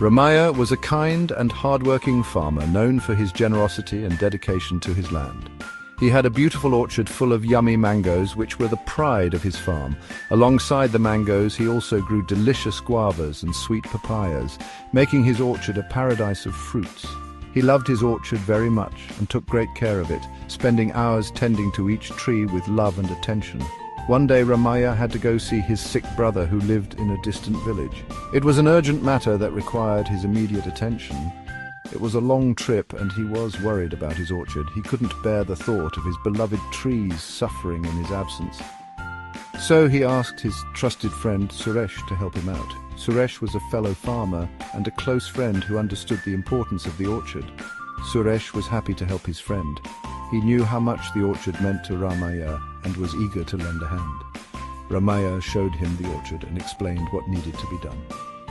Ramaya was a kind and hard-working farmer known for his generosity and dedication to his land. He had a beautiful orchard full of yummy mangoes, which were the pride of his farm. Alongside the mangoes, he also grew delicious guavas and sweet papayas, making his orchard a paradise of fruits. He loved his orchard very much and took great care of it, spending hours tending to each tree with love and attention. One day Ramaya had to go see his sick brother who lived in a distant village. It was an urgent matter that required his immediate attention. It was a long trip and he was worried about his orchard. He couldn't bear the thought of his beloved trees suffering in his absence. So he asked his trusted friend Suresh to help him out. Suresh was a fellow farmer and a close friend who understood the importance of the orchard. Suresh was happy to help his friend. He knew how much the orchard meant to Ramaya and was eager to lend a hand. Ramaya showed him the orchard and explained what needed to be done.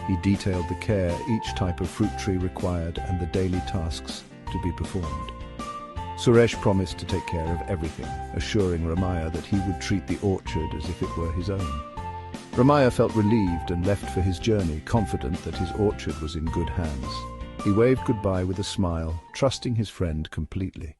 He detailed the care each type of fruit tree required and the daily tasks to be performed. Suresh promised to take care of everything, assuring Ramaya that he would treat the orchard as if it were his own. Ramaya felt relieved and left for his journey, confident that his orchard was in good hands. He waved goodbye with a smile, trusting his friend completely.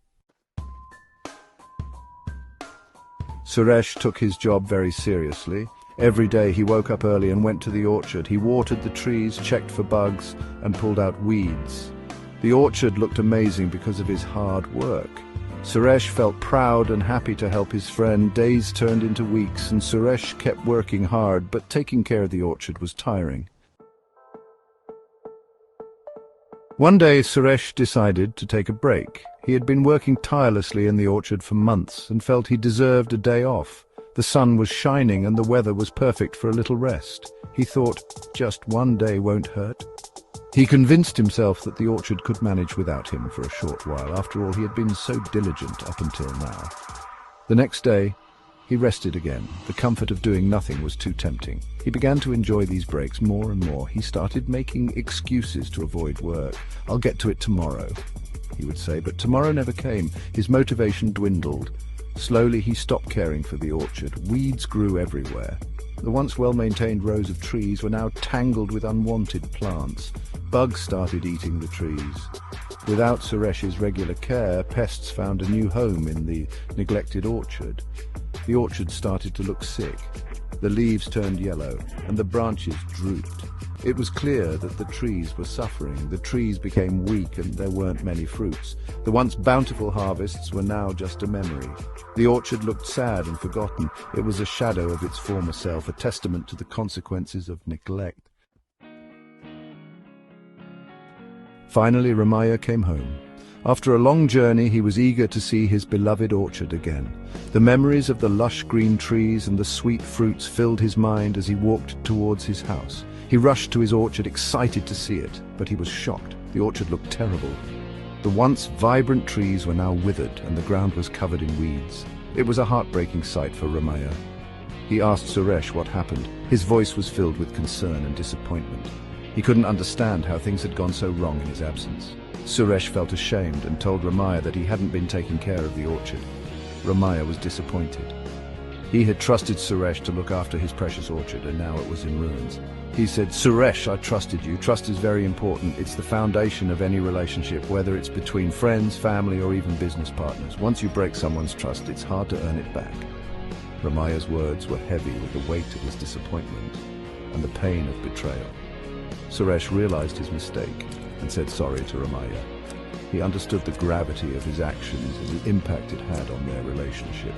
Suresh took his job very seriously. Every day he woke up early and went to the orchard. He watered the trees, checked for bugs, and pulled out weeds. The orchard looked amazing because of his hard work. Suresh felt proud and happy to help his friend. Days turned into weeks, and Suresh kept working hard, but taking care of the orchard was tiring. One day Suresh decided to take a break. He had been working tirelessly in the orchard for months and felt he deserved a day off. The sun was shining and the weather was perfect for a little rest. He thought, just one day won't hurt. He convinced himself that the orchard could manage without him for a short while. After all, he had been so diligent up until now. The next day, he rested again. The comfort of doing nothing was too tempting. He began to enjoy these breaks more and more. He started making excuses to avoid work. "I'll get to it tomorrow," he would say, but tomorrow never came. His motivation dwindled. Slowly he stopped caring for the orchard. Weeds grew everywhere. The once well-maintained rows of trees were now tangled with unwanted plants. Bugs started eating the trees. Without Suresh's regular care, pests found a new home in the neglected orchard. The orchard started to look sick. The leaves turned yellow, and the branches drooped. It was clear that the trees were suffering. The trees became weak, and there weren't many fruits. The once bountiful harvests were now just a memory. The orchard looked sad and forgotten. It was a shadow of its former self, a testament to the consequences of neglect. Finally, Ramaya came home. After a long journey, he was eager to see his beloved orchard again. The memories of the lush green trees and the sweet fruits filled his mind as he walked towards his house. He rushed to his orchard, excited to see it, but he was shocked. The orchard looked terrible. The once vibrant trees were now withered, and the ground was covered in weeds. It was a heartbreaking sight for Ramaya. He asked Suresh what happened. His voice was filled with concern and disappointment. He couldn't understand how things had gone so wrong in his absence. Suresh felt ashamed and told Ramaya that he hadn't been taking care of the orchard. Ramaya was disappointed. He had trusted Suresh to look after his precious orchard, and now it was in ruins. He said, "Suresh, I trusted you. Trust is very important. It's the foundation of any relationship, whether it's between friends, family, or even business partners. Once you break someone's trust, it's hard to earn it back." Ramaya's words were heavy with the weight of his disappointment and the pain of betrayal. Suresh realized his mistake and said sorry to Ramaya. He understood the gravity of his actions and the impact it had on their relationship.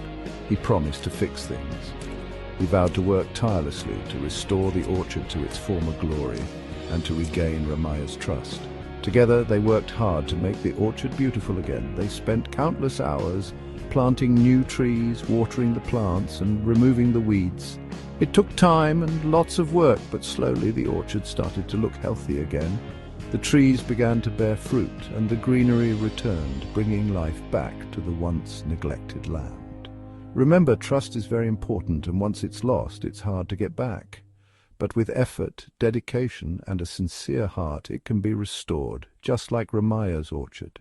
He promised to fix things. He vowed to work tirelessly to restore the orchard to its former glory and to regain Ramaya's trust. Together they worked hard to make the orchard beautiful again. They spent countless hours planting new trees, watering the plants, and removing the weeds. It took time and lots of work, but slowly the orchard started to look healthy again. The trees began to bear fruit, and the greenery returned, bringing life back to the once neglected land. Remember, trust is very important, and once it's lost, it's hard to get back. But with effort, dedication, and a sincere heart, it can be restored, just like Ramaya's orchard.